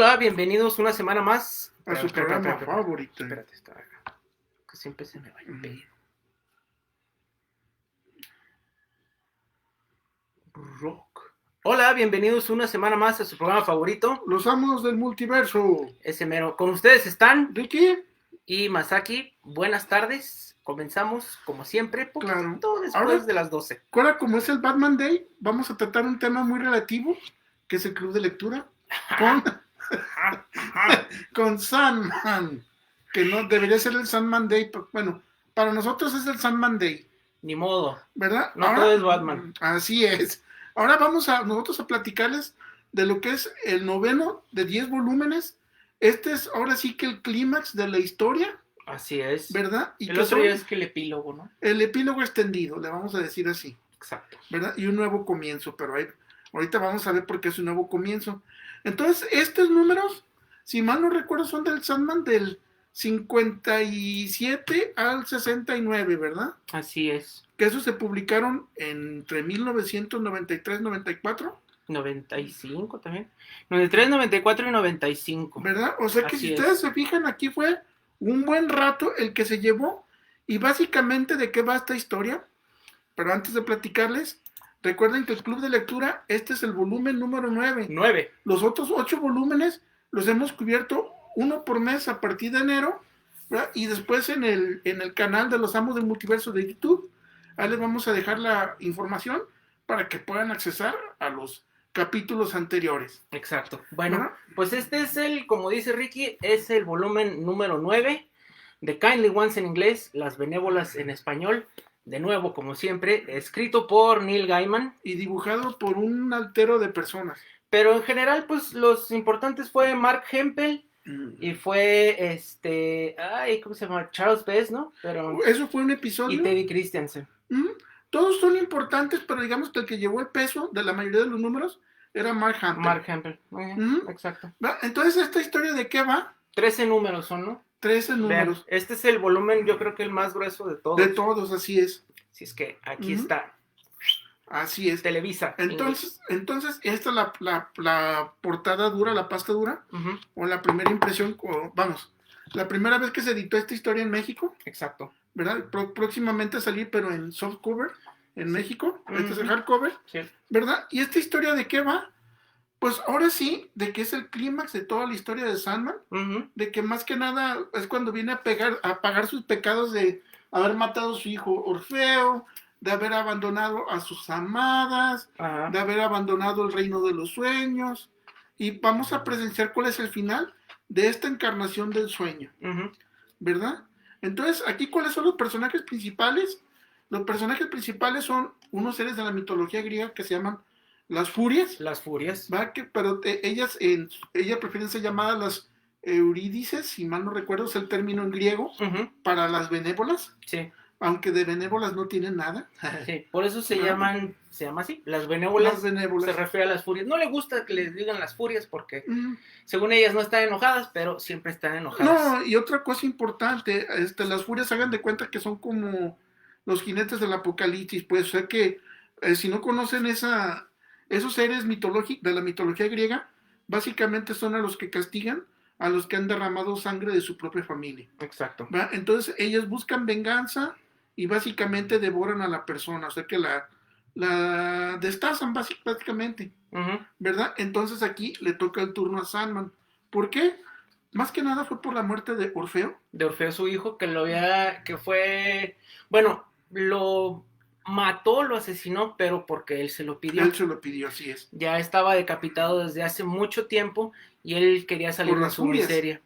Hola, bienvenidos una semana más A su programa favorito. Espérate, está acá. Que siempre se me va a impedir. Rock. Hola, bienvenidos una semana más a su programa favorito. Los amos del multiverso. Ese mero. Con ustedes están Ricky y Masaki. Buenas tardes. Comenzamos, como siempre, poquito Claro. después Ahora, de las 12. ahora, como es el Batman Day, vamos a tratar un tema muy relativo, que es el club de lectura, con Sandman, que no debería ser el Sandman Day, pero, bueno, para nosotros es el Sandman Day, Ni modo. ¿verdad? No Ahora, todo es Batman. Así es. Ahora vamos a nosotros a platicarles de lo que es el noveno de 10 volúmenes. Este es ahora sí que el clímax de la historia, Así es. ¿verdad? Y el que otro día es que el epílogo, ¿no? el epílogo extendido, le vamos a decir así, Exacto. ¿verdad? Y un nuevo comienzo, pero ahorita vamos a ver por qué es un nuevo comienzo. Entonces, estos números, si mal no recuerdo, son del Sandman del 57 al 69, ¿verdad? Así es. Que esos se publicaron entre 1993 y 94. 95 también. 93, 94 y 95. ¿Verdad? O sea que Así si ustedes es. se fijan, aquí fue un buen rato el que se llevó. Y básicamente, ¿de qué va esta historia? Pero antes de platicarles, recuerden que el club de lectura, este es el volumen número 9. 9. Los otros 8 volúmenes los hemos cubierto uno por mes a partir de enero, ¿verdad? Y después en el canal de los amos del multiverso de YouTube, ahí les vamos a dejar la información para que puedan accesar a los capítulos anteriores. Exacto. Bueno, ¿verdad? pues este es como dice Ricky, es el volumen número 9 de Kindly Ones en inglés, Las Benévolas en español. De nuevo, como siempre, escrito por Neil Gaiman. Y dibujado por un altero de personas. Pero en general, pues los importantes fue Mark Hempel y fue ¿cómo se llama? Charles Best, ¿no? Pero Eso fue un episodio. Y Teddy Christiansen. Todos son importantes, pero digamos que el que llevó el peso de la mayoría de los números era Mark Hempel. Mark Hempel, exacto. Entonces, ¿esta historia de qué va? 13 números son, ¿no? 13 números. Vean, este es el volumen, yo creo que el más grueso de todos. De todos, así es. Si es que aquí está. Así es. Televisa. Entonces esta es la portada dura, la pasta dura, o la primera impresión, la primera vez que se editó esta historia en México. Exacto. ¿Verdad? Próximamente a salir, pero en softcover, en México. Este es el hardcover. Sí. ¿Verdad? ¿Y esta historia de qué va? Pues ahora sí, de que es el clímax de toda la historia de Sandman, de que más que nada es cuando viene a pagar sus pecados de haber matado a su hijo Orfeo, de haber abandonado a sus amadas, de haber abandonado el reino de los sueños, y vamos a presenciar cuál es el final de esta encarnación del sueño, ¿verdad? Entonces, aquí, ¿cuáles son los personajes principales? Los personajes principales son unos seres de la mitología griega que se llaman las furias. Las furias. ¿Va? Pero ellas prefieren ser llamadas las Eurídices, si mal no recuerdo, es el término en griego, para las benévolas. Sí. Aunque de benévolas no tienen nada. Sí, por eso se llama así, las benévolas. Las benévolas. Se refiere a las furias. No le gusta que les digan las furias porque, según ellas, no están enojadas, pero siempre están enojadas. No, y otra cosa importante, las furias hagan de cuenta que son como los jinetes del apocalipsis, pues, o sea que si no conocen esos seres de la mitología griega, básicamente son a los que castigan a los que han derramado sangre de su propia familia. Exacto. ¿Va? Entonces ellos buscan venganza y básicamente devoran a la persona, o sea que la destazan básicamente, ¿verdad? Entonces aquí le toca el turno a Sandman. ¿Por qué? Más que nada fue por la muerte de Orfeo. De Orfeo, su hijo, lo mató, lo asesinó, pero porque él se lo pidió. Él se lo pidió, así es. Ya estaba decapitado desde hace mucho tiempo y él quería salir de su miseria.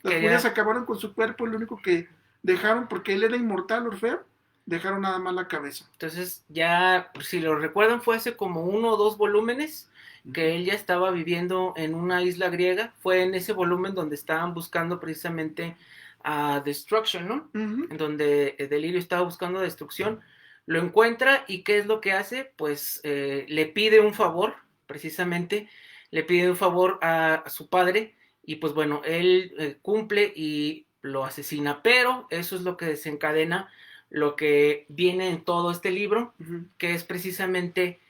Las furias acabaron con su cuerpo, lo único que dejaron, porque él era inmortal, Orfeo, dejaron nada más la cabeza. Entonces ya, si lo recuerdan, fue hace como 1 o 2 volúmenes que él ya estaba viviendo en una isla griega. Fue en ese volumen donde estaban buscando precisamente a Destruction, ¿no? En donde Delirio estaba buscando destrucción. Lo encuentra y ¿qué es lo que hace? Pues le pide un favor, precisamente, le pide un favor a su padre y pues bueno, él cumple y lo asesina, pero eso es lo que desencadena lo que viene en todo este libro, que es precisamente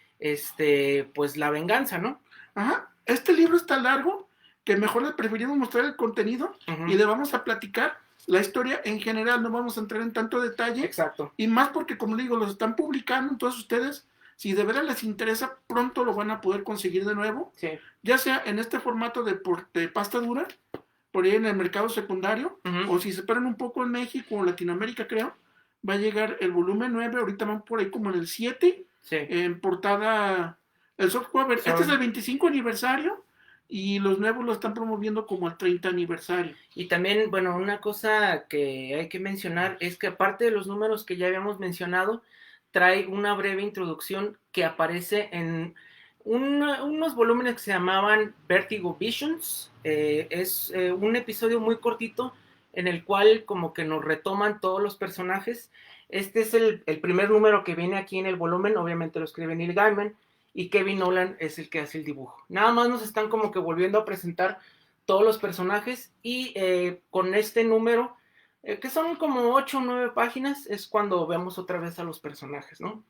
pues la venganza, ¿no? Ajá, este libro está largo, que mejor le preferimos mostrar el contenido y le vamos a platicar la historia en general, no vamos a entrar en tanto detalle. Exacto. Y más porque, como le digo, los están publicando, entonces ustedes, si de verdad les interesa, pronto lo van a poder conseguir de nuevo. Sí. Ya sea en este formato de pasta dura, por ahí en el mercado secundario, o si se esperan un poco en México o Latinoamérica, creo, va a llegar el volumen 9, ahorita van por ahí como en el 7, en portada, el softcover. Este es el 25 aniversario, y los nuevos lo están promoviendo como el 30 aniversario. Y también, bueno, una cosa que hay que mencionar es que aparte de los números que ya habíamos mencionado, trae una breve introducción que aparece en unos volúmenes que se llamaban Vertigo Visions. Es un episodio muy cortito en el cual como que nos retoman todos los personajes. Este es el primer número que viene aquí en el volumen, obviamente lo escribe Neil Gaiman, y Kevin Nolan es el que hace el dibujo. Nada más nos están como que volviendo a presentar todos los personajes, y con este número, que son como 8 o 9 páginas, es cuando vemos otra vez a los personajes, ¿no?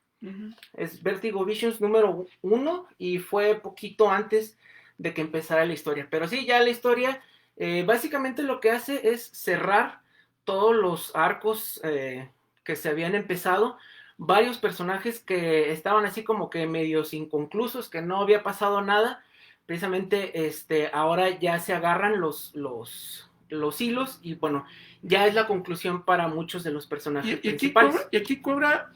Es Vertigo Visions número 1, y fue poquito antes de que empezara la historia. Pero sí, ya la historia básicamente lo que hace es cerrar todos los arcos que se habían empezado. Varios personajes que estaban así como que medios inconclusos, que no había pasado nada. Precisamente ahora ya se agarran los hilos, y bueno, ya es la conclusión para muchos de los personajes principales. Y aquí cobra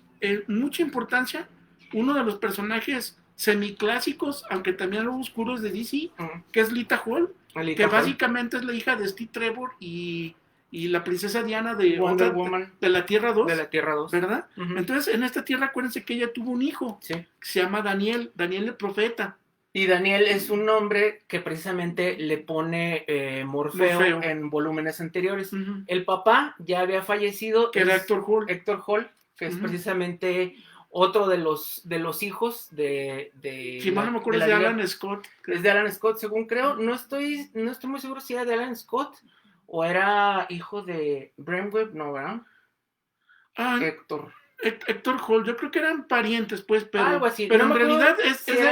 mucha importancia uno de los personajes semiclásicos, aunque también algo oscuros de DC, que es Lita Hall, que básicamente es la hija de Steve Trevor y la princesa Diana de Wonder Woman, de la Tierra 2. De la Tierra 2. ¿Verdad? Entonces, en esta Tierra, acuérdense que ella tuvo un hijo, que se llama Daniel el Profeta. Y Daniel es un nombre que precisamente le pone Morfeo en volúmenes anteriores. El papá ya había fallecido. Que era Hector Hall. Hector Hall, que es precisamente otro de los hijos de si mal no me acuerdo, es de Alan Scott. Es de Alan Scott, según creo. No estoy muy seguro si era de Alan Scott o era hijo de Bremweb, no, ¿verdad? Hector Hall, yo creo que eran parientes, pues, pero, algo así. Pero no en realidad es de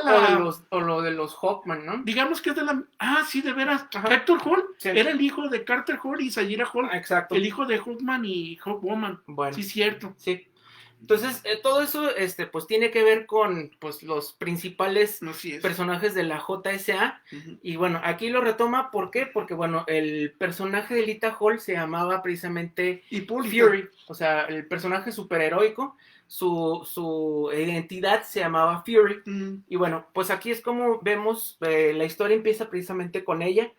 la... O lo de los Hawkman, ¿no? Digamos que es de la... sí, de veras. Hector Hall era el hijo de Carter Hall y Sayira Hall. Exacto. El hijo de Hawkman y Hawkwoman. Bueno. Sí, cierto. Sí. Entonces, todo eso, pues, tiene que ver con, pues, los principales personajes de la JSA. Y bueno, aquí lo retoma, ¿por qué? Porque, bueno, el personaje de Lita Hall se llamaba precisamente Fury. O sea, el personaje superheroico, su identidad se llamaba Fury. Y bueno, pues aquí es como vemos, la historia empieza precisamente con ella.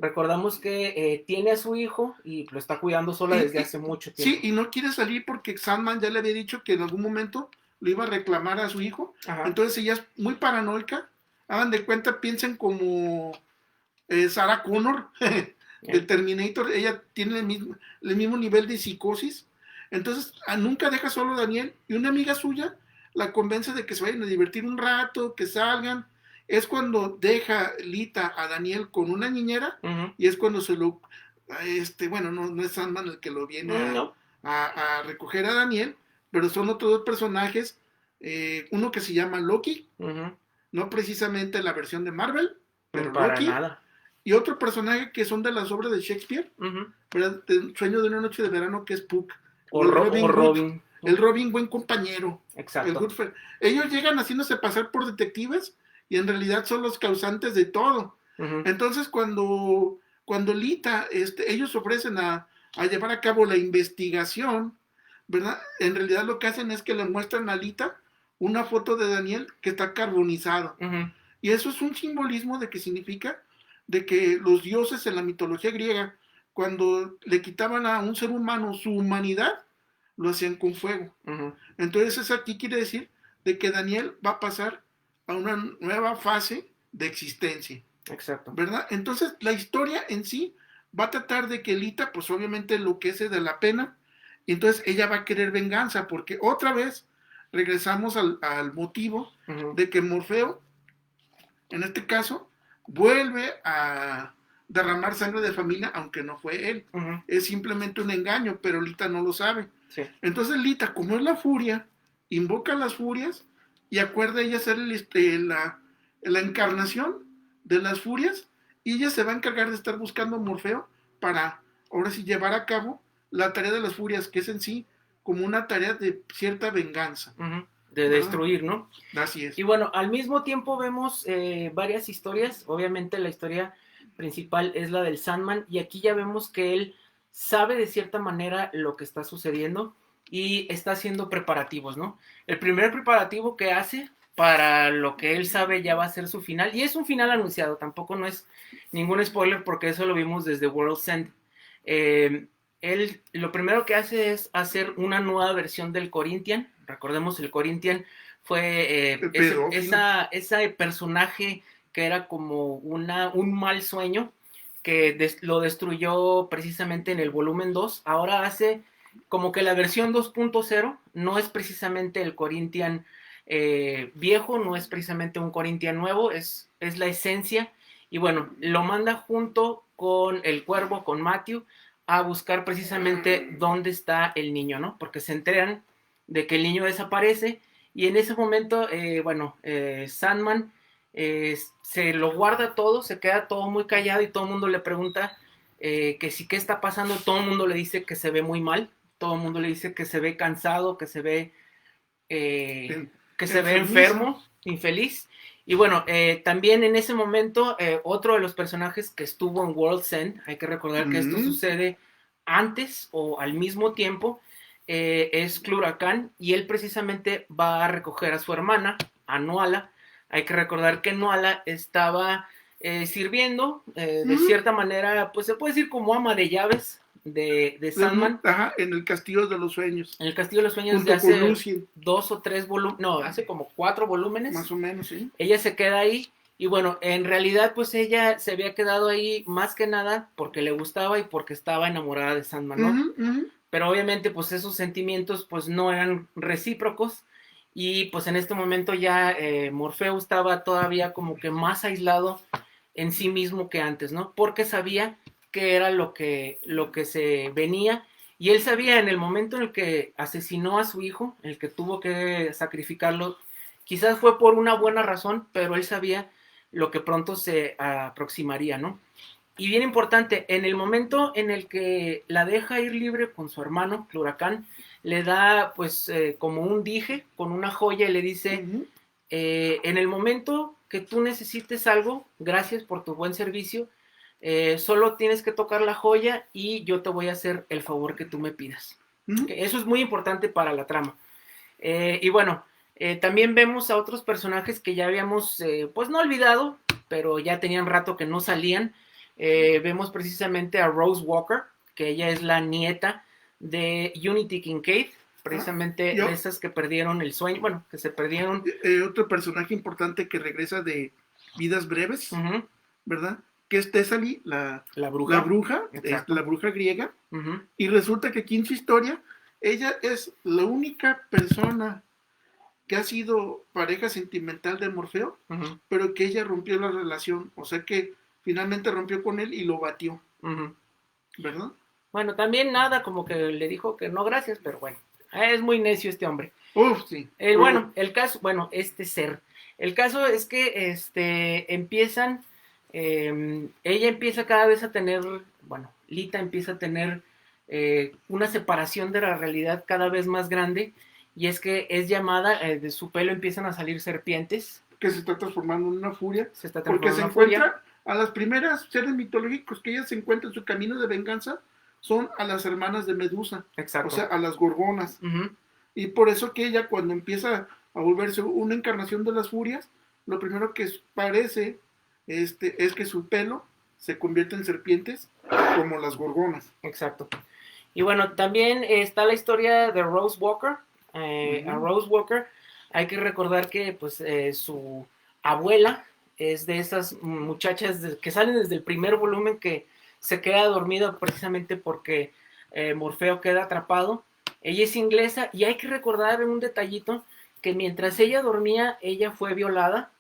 Recordamos que tiene a su hijo y lo está cuidando sola desde hace mucho tiempo. Sí, y no quiere salir porque Sandman ya le había dicho que en algún momento lo iba a reclamar a su hijo. Entonces ella es muy paranoica. Hagan de cuenta, piensen como Sarah Connor, el Terminator. Ella tiene el mismo nivel de psicosis. Entonces nunca deja solo a Daniel, y una amiga suya la convence de que se vayan a divertir un rato, que salgan. Es cuando deja Lita a Daniel con una niñera, y es cuando se lo... bueno, no es Sandman el que lo viene a recoger a Daniel, pero son otros dos personajes, uno que se llama Loki, no precisamente la versión de Marvel, pero para Loki, nada. Y otro personaje que son de las obras de Shakespeare, ¿verdad? El sueño de una noche de verano, que es Puck. O Robin. El Robin, buen compañero. Exacto. Ellos llegan haciéndose pasar por detectives, y en realidad son los causantes de todo. Entonces, cuando Lita, ellos ofrecen a llevar a cabo la investigación, ¿verdad? En realidad lo que hacen es que le muestran a Lita una foto de Daniel que está carbonizado. Y eso es un simbolismo de que significa de que los dioses en la mitología griega, cuando le quitaban a un ser humano su humanidad, lo hacían con fuego. Entonces eso aquí quiere decir de que Daniel va a pasar a una nueva fase de existencia. Exacto. ¿Verdad? Entonces la historia en sí va a tratar de que Lita, pues obviamente enloquece de la pena, y entonces ella va a querer venganza, porque otra vez regresamos al motivo de que Morfeo, en este caso, vuelve a derramar sangre de familia, aunque no fue él. Es simplemente un engaño, pero Lita no lo sabe. Entonces Lita, como es la furia, invoca a las furias y acuerda ella ser la encarnación de las furias, y ella se va a encargar de estar buscando a Morfeo para, ahora sí, llevar a cabo la tarea de las furias, que es en sí como una tarea de cierta venganza. De destruir, ¿no? Así es. Y bueno, al mismo tiempo vemos varias historias. Obviamente la historia principal es la del Sandman, y aquí ya vemos que él sabe de cierta manera lo que está sucediendo y está haciendo preparativos, ¿no? El primer preparativo que hace para lo que él sabe ya va a ser su final, y es un final anunciado, tampoco no es ningún spoiler porque eso lo vimos desde World's End. Él lo primero que hace es hacer una nueva versión del Corinthian. Recordemos, el Corinthian fue ese personaje que era como un mal sueño que lo destruyó precisamente en el volumen 2. Ahora hace como que la versión 2.0 no es precisamente el Corinthian viejo, no es precisamente un Corinthian nuevo, es la esencia. Y bueno, lo manda junto con el Cuervo, con Matthew, a buscar precisamente dónde está el niño, ¿no? Porque se enteran de que el niño desaparece, y en ese momento, Sandman se lo guarda todo, se queda todo muy callado, y todo el mundo le pregunta que si qué está pasando. Todo el mundo le dice que se ve muy mal, todo el mundo le dice que se ve cansado, que se ve enfermo, infeliz. Y bueno, también en ese momento, otro de los personajes que estuvo en World's End, hay que recordar que esto sucede antes o al mismo tiempo, es Cluracan, y él precisamente va a recoger a su hermana, a Nuala. Hay que recordar que Nuala estaba sirviendo, de cierta manera, pues se puede decir como ama de llaves de Sandman. Ajá, en el Castillo de los Sueños. En el Castillo de los Sueños de hace 2 o 3 volúmenes, no, hace como 4 volúmenes. Más o menos, sí. Ella se queda ahí, y bueno, en realidad pues ella se había quedado ahí más que nada porque le gustaba y porque estaba enamorada de Sandman, ¿no? Pero obviamente pues esos sentimientos pues no eran recíprocos, y pues en este momento ya Morfeo estaba todavía como que más aislado en sí mismo que antes, ¿no? Porque sabía que era lo que se venía, y él sabía en el momento en el que asesinó a su hijo, el que tuvo que sacrificarlo, quizás fue por una buena razón, pero él sabía lo que pronto se aproximaría, ¿no? Y bien importante, en el momento en el que la deja ir libre con su hermano, Cluracan, le da pues como un dije con una joya, y le dice, en el momento que tú necesites algo, gracias por tu buen servicio, solo tienes que tocar la joya y yo te voy a hacer el favor que tú me pidas. Eso es muy importante para la trama. Y bueno, también vemos a otros personajes que ya habíamos pues no olvidado, pero ya tenían rato que no salían. Vemos precisamente a Rose Walker, que ella es la nieta de Unity Kincaid, precisamente de esas que perdieron el sueño, bueno, que se perdieron. Otro personaje importante que regresa de Vidas Breves, ¿verdad? Que es Thessaly, la bruja griega, y resulta que aquí en su historia, ella es la única persona que ha sido pareja sentimental de Morfeo, pero que ella rompió la relación, o sea que finalmente rompió con él y lo batió, ¿verdad? Bueno, también nada, como que le dijo que no, gracias, pero bueno, es muy necio este hombre. Sí. Bueno, el caso, este ser, el caso es que empiezan, ella empieza cada vez a tener, bueno, Lita empieza a tener una separación de la realidad cada vez más grande, y es que es llamada, de su pelo empiezan a salir serpientes. Que se está transformando en una furia, porque se encuentra a las primeras seres mitológicos que ella se encuentra en su camino de venganza, son a las hermanas de Medusa. Exacto. O sea, a las gorgonas. Y por eso que ella, cuando empieza a volverse una encarnación de las furias, lo primero que parece es que su pelo se convierte en serpientes, como las gorgonas. Exacto. Y bueno, también está la historia de Rose Walker. A Rose Walker hay que recordar que pues su abuela es de esas muchachas que salen desde el primer volumen, que se queda dormida precisamente porque Morfeo queda atrapado. Ella es inglesa, y hay que recordar un detallito, que mientras ella dormía, ella fue violada.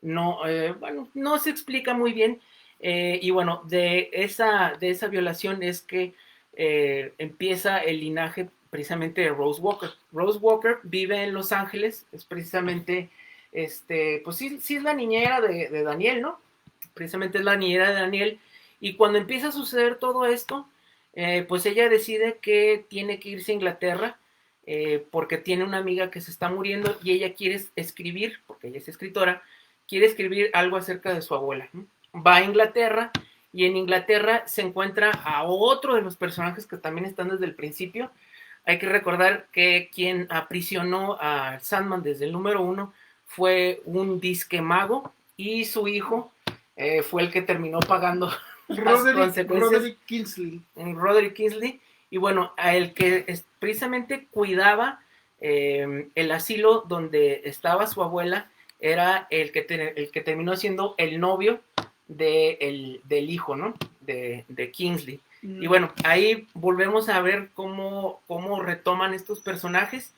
No, bueno, no se explica muy bien. Y bueno, de esa violación es que empieza el linaje precisamente de Rose Walker. Rose Walker vive en Los Ángeles, es precisamente, pues sí es la niñera de Daniel, ¿no? precisamente es la niñera de Daniel, y cuando empieza a suceder todo esto, pues ella decide que tiene que irse a Inglaterra, porque tiene una amiga que se está muriendo y ella quiere escribir, porque ella es escritora, quiere escribir algo acerca de su abuela. Va a Inglaterra y en Inglaterra se encuentra a otro de los personajes que también están desde el principio. Hay que recordar que quien aprisionó a Sandman desde el número 1 fue un disque mago y su hijo fue el que terminó pagando las consecuencias. Roderick Kingsley. Y bueno, a el que precisamente cuidaba el asilo donde estaba su abuela, era el que terminó siendo el novio del hijo, ¿no? De Kingsley. Y bueno, ahí volvemos a ver cómo retoman estos personajes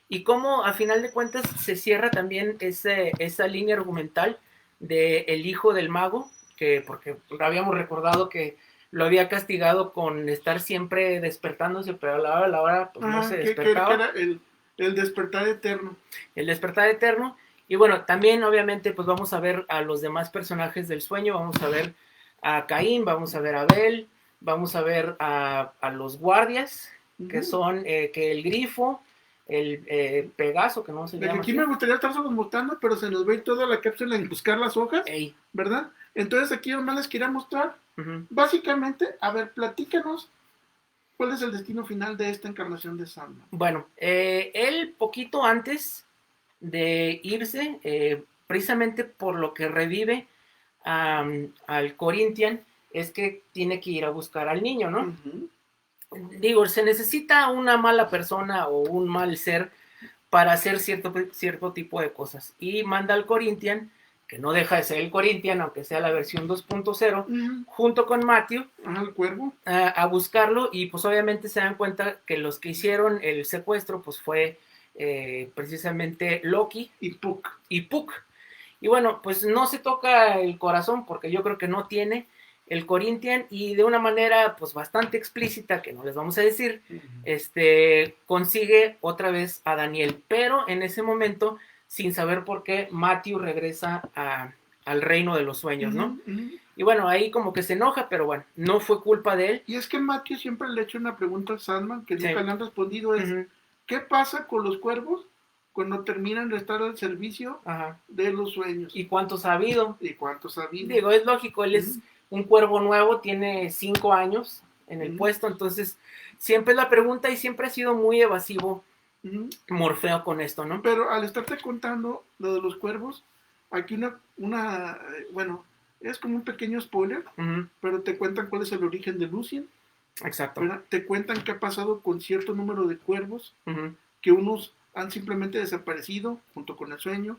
y cómo a final de cuentas se cierra también esa línea argumental del hijo del mago, porque habíamos recordado que lo había castigado con estar siempre despertándose, pero a la hora pues, no se despertaba. Que era el despertar eterno. El despertar eterno. Y bueno, también obviamente pues vamos a ver a los demás personajes del sueño, vamos a ver a Caín, vamos a ver a Abel, vamos a ver a los guardias, que son que el grifo, el Pegaso, que no se llama. Aquí me gustaría estarlos mostrando, pero se nos ve toda la cápsula en buscar las hojas, ¿verdad? Entonces aquí nomás les quería mostrar, básicamente, a ver, platícanos, ¿cuál es el destino final de esta encarnación de Sandman? Bueno, él poquito antes de irse, precisamente por lo que revive al Corinthian, es que tiene que ir a buscar al niño, ¿no? Digo, se necesita una mala persona o un mal ser para hacer cierto tipo de cosas. Y manda al Corinthian, que no deja de ser el Corinthian, aunque sea la versión 2.0, junto con Matthew, el cuervo, a buscarlo. Y pues obviamente se dan cuenta que los que hicieron el secuestro, pues fue precisamente Loki y Puck. Y bueno, pues no se toca el corazón, porque yo creo que no tiene el Corinthian, y de una manera pues bastante explícita, que no les vamos a decir, consigue otra vez a Daniel, pero en ese momento, sin saber por qué, Matthew regresa al reino de los sueños, ¿no? Y bueno, ahí como que se enoja, pero bueno, no fue culpa de él. Y es que Matthew siempre le ha hecho una pregunta al Sandman que nunca le han respondido, es ¿qué pasa con los cuervos cuando terminan de estar al servicio de los sueños? ¿Y cuántos ha habido? Digo, es lógico, él es un cuervo nuevo, tiene 5 años en el puesto, entonces siempre es la pregunta y siempre ha sido muy evasivo Morfeo con esto, ¿no? Pero al estarte contando lo de los cuervos, aquí bueno, es como un pequeño spoiler, pero te cuentan cuál es el origen de Lucien. Exacto. ¿Verdad? Te cuentan qué ha pasado con cierto número de cuervos, que unos han simplemente desaparecido junto con el sueño,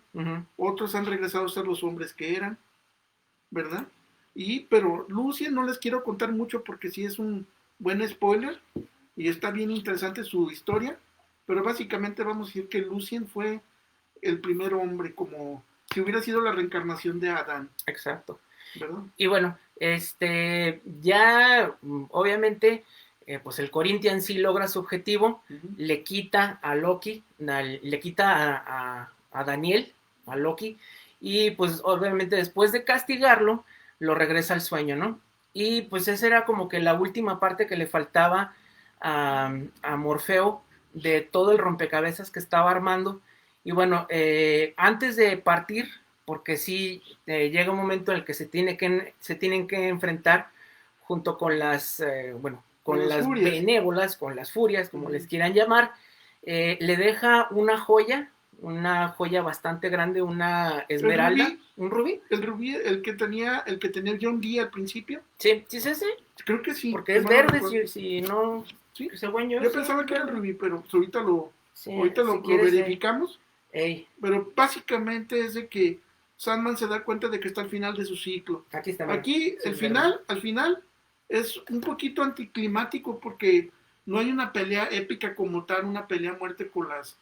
otros han regresado a ser los hombres que eran, ¿verdad? Pero Lucien no les quiero contar mucho porque sí es un buen spoiler y está bien interesante su historia, pero básicamente vamos a decir que Lucien fue el primer hombre, como si hubiera sido la reencarnación de Adán. Exacto. ¿Verdad? Y bueno, ya obviamente pues el Corinthian sí logra su objetivo, le quita a Loki, le quita a Daniel, a Loki, y pues obviamente después de castigarlo, lo regresa al sueño, ¿no? Y pues esa era como que la última parte que le faltaba a Morfeo de todo el rompecabezas que estaba armando. Y bueno, antes de partir, porque sí llega un momento en el que se tienen que enfrentar junto con las benévolas, con las furias, como les quieran llamar, le deja una joya bastante grande, una esmeralda, un rubí. El rubí, el que tenía John Dee al principio. Sí, ¿sí es ese? Creo que sí. Porque es verde, si no... ¿Sí? Yo pensaba que era el rubí, pero ahorita lo si verificamos. Pero básicamente es de que Sandman se da cuenta de que está al final de su ciclo. Aquí el final, al final, es un poquito anticlimático porque no hay una pelea épica como tal, una pelea a muerte con las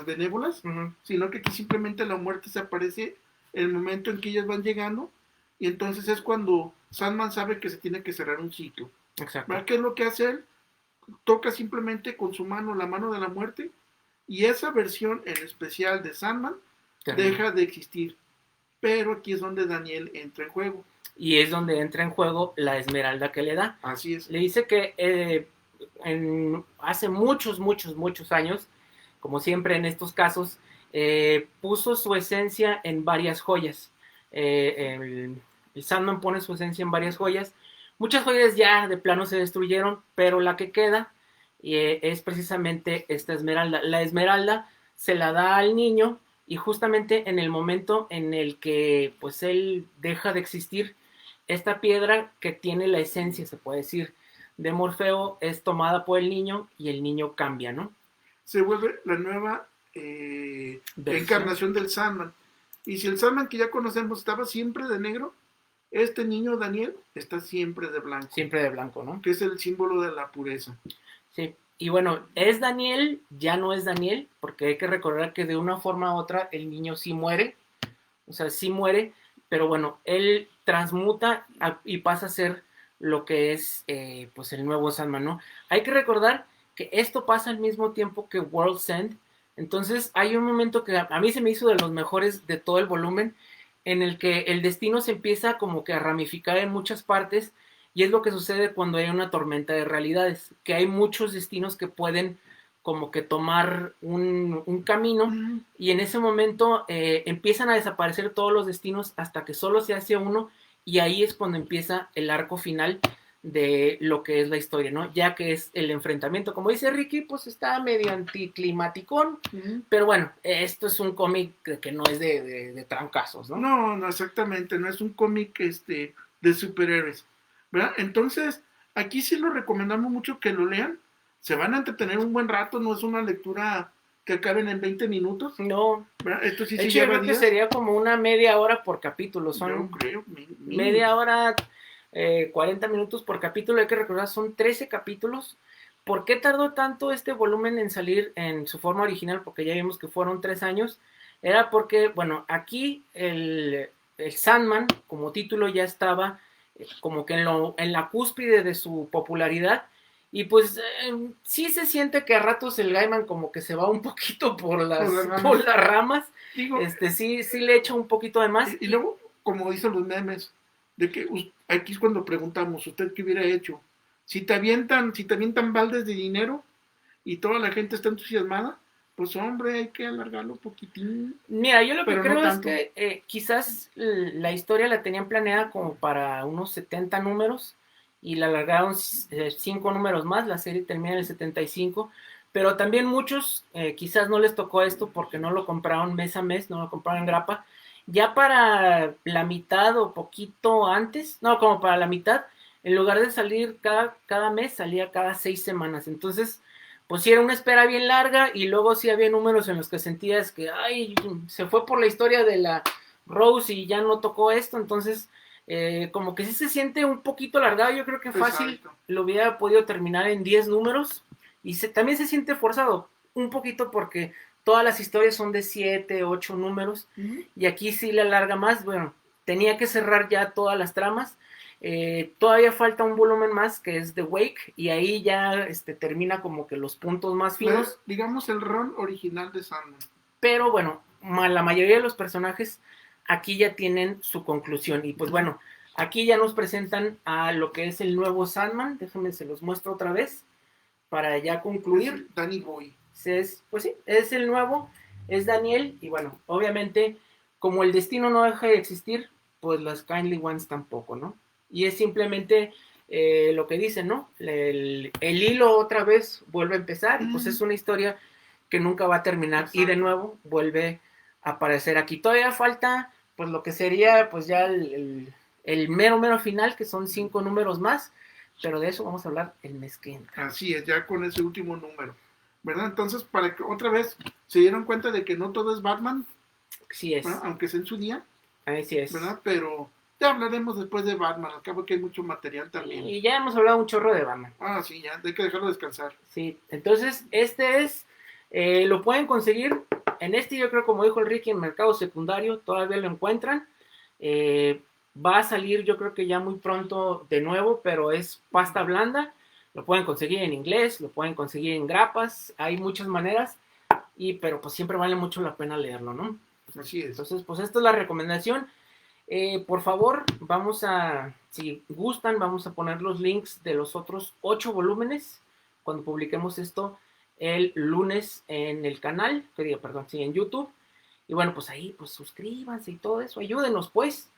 benévolas, sino que aquí simplemente la muerte se aparece en el momento en que ellas van llegando, y entonces es cuando Sandman sabe que se tiene que cerrar un ciclo. Exacto. ¿Qué es lo que hace él? Toca simplemente con su mano la mano de la muerte, y esa versión en especial de Sandman deja de existir. pero aquí es donde Daniel entra en juego. Y es donde entra en juego la esmeralda que le da. Así es. Le dice que hace muchos, muchos, muchos años, como siempre en estos casos, puso su esencia en varias joyas. El Sandman pone su esencia en varias joyas. Muchas joyas ya de plano se destruyeron, pero la que queda es precisamente esta esmeralda. La esmeralda se la da al niño y justamente en el momento en el que pues él deja de existir, esta piedra que tiene la esencia, se puede decir, de Morfeo es tomada por el niño y el niño cambia, ¿no? Se vuelve la nueva encarnación del Sandman. Y si el Sandman que ya conocemos estaba siempre de negro, este niño Daniel está siempre de blanco. Siempre de blanco, ¿no? Que es el símbolo de la pureza. Sí, y bueno, es Daniel, ya no es Daniel, porque hay que recordar que de una forma u otra el niño sí muere, o sea, sí muere, pero bueno, él transmuta y pasa a ser lo que es pues el nuevo Sandman, ¿no? Hay que recordar que esto pasa al mismo tiempo que World's End, entonces hay un momento que a mí se me hizo de los mejores de todo el volumen, en el que el destino se empieza como que a ramificar en muchas partes, y es lo que sucede cuando hay una tormenta de realidades, que hay muchos destinos que pueden como que tomar un camino, y en ese momento empiezan a desaparecer todos los destinos hasta que solo se hace uno, y ahí es cuando empieza el arco final de lo que es la historia, ¿no? Ya que es el enfrentamiento. Como dice Ricky, pues está medio anticlimaticón, pero bueno, esto es un cómic que no es de trancazos, ¿no? No, no, exactamente, no es un cómic de superhéroes, ¿verdad? Entonces, aquí sí lo recomendamos mucho que lo lean, se van a entretener un buen rato, no es una lectura que acaben en 20 minutos. No. ¿Verdad? Esto sí de hecho, yo creo que sería como una media hora por capítulo. Son yo creo, media hora, 40 minutos por capítulo. Hay que recordar, son 13 capítulos. ¿Por qué tardó tanto este volumen en salir en su forma original? Porque ya vimos que fueron 3 años. Era porque, bueno, aquí el Sandman, como título, ya estaba como que en la cúspide de su popularidad. Y pues sí se siente que a ratos el Gaiman como que se va un poquito por las ramas. Digo, sí le echa un poquito de más. Y luego, como dicen los memes, de que aquí es cuando preguntamos, ¿usted qué hubiera hecho? Si te avientan baldes de dinero y toda la gente está entusiasmada, pues hombre, hay que alargarlo un poquitín. Mira, yo lo que creo es que quizás la historia la tenían planeada como para unos 70 números y la alargaron 5 números más, la serie termina en el 75, pero también muchos quizás no les tocó esto porque no lo compraron mes a mes, no lo compraron en grapa, ya para la mitad o poquito antes, no, como para la mitad, en lugar de salir cada mes, salía cada 6 semanas, entonces pues sí era una espera bien larga y luego sí había números en los que sentías que, ay, se fue por la historia de la Rose y ya no tocó esto, entonces como que sí se siente un poquito alargado, yo creo que fácil. Exacto. Lo hubiera podido terminar en 10 números y también se siente forzado, un poquito porque todas las historias son de 7, 8 números y aquí sí le alarga más, bueno, tenía que cerrar ya todas las tramas. Todavía falta un volumen más que es The Wake y ahí ya termina como que los puntos más finos, digamos el run original de Sandman, pero bueno, la mayoría de los personajes aquí ya tienen su conclusión y pues bueno, aquí ya nos presentan a lo que es el nuevo Sandman. Déjenme se los muestro otra vez para ya concluir. Es Danny Boy, pues sí, es el nuevo, es Daniel y bueno, obviamente como el destino no deja de existir, pues las Kindly Ones tampoco, ¿no? Y es simplemente lo que dicen, ¿no? El hilo otra vez vuelve a empezar, y pues es una historia que nunca va a terminar. Exacto. Y de nuevo vuelve a aparecer aquí. Todavía falta, pues lo que sería, pues ya el mero final, que son 5 números más, pero de eso vamos a hablar el mes que entra. Así es, ya con ese último número, ¿verdad? Entonces, para que otra vez se dieron cuenta de que no todo es Batman. Sí es. ¿Verdad? Aunque sea en su día. Así es. ¿Verdad? Pero ya hablaremos después de Batman, al cabo que hay mucho material también. Y ya hemos hablado un chorro de Batman. Ah, sí, ya, hay que dejarlo descansar. Sí, entonces lo pueden conseguir en yo creo como dijo el Ricky, en mercado secundario, todavía lo encuentran. Va a salir yo creo que ya muy pronto de nuevo, pero es pasta blanda. Lo pueden conseguir en inglés, lo pueden conseguir en grapas, hay muchas maneras, pero pues siempre vale mucho la pena leerlo, ¿no? Así es. Entonces, pues esta es la recomendación. Por favor, si gustan, vamos a poner los links de los otros 8 volúmenes cuando publiquemos esto el lunes en el canal, en YouTube. Y bueno, pues ahí, pues suscríbanse y todo eso, ayúdenos pues.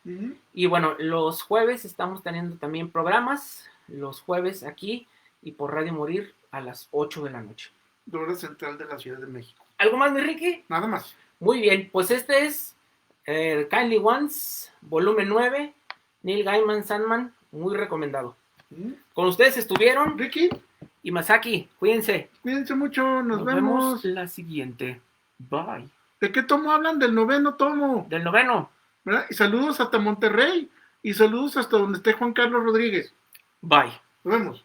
Y bueno, los jueves estamos teniendo también programas, los jueves aquí y por Radio Morir a las 8 de la noche. De hora central de la Ciudad de México. ¿Algo más, mi Ricky? Nada más. Muy bien, pues este es Kindly Ones, volumen 9, Neil Gaiman, Sandman, muy recomendado. Con ustedes estuvieron Ricky y Masaki, cuídense. Cuídense mucho, nos vemos la siguiente. Bye. ¿De qué tomo hablan? Del 9º tomo. Del 9º. ¿Verdad? Y saludos hasta Monterrey. Y saludos hasta donde esté Juan Carlos Rodríguez. Bye. Nos vemos.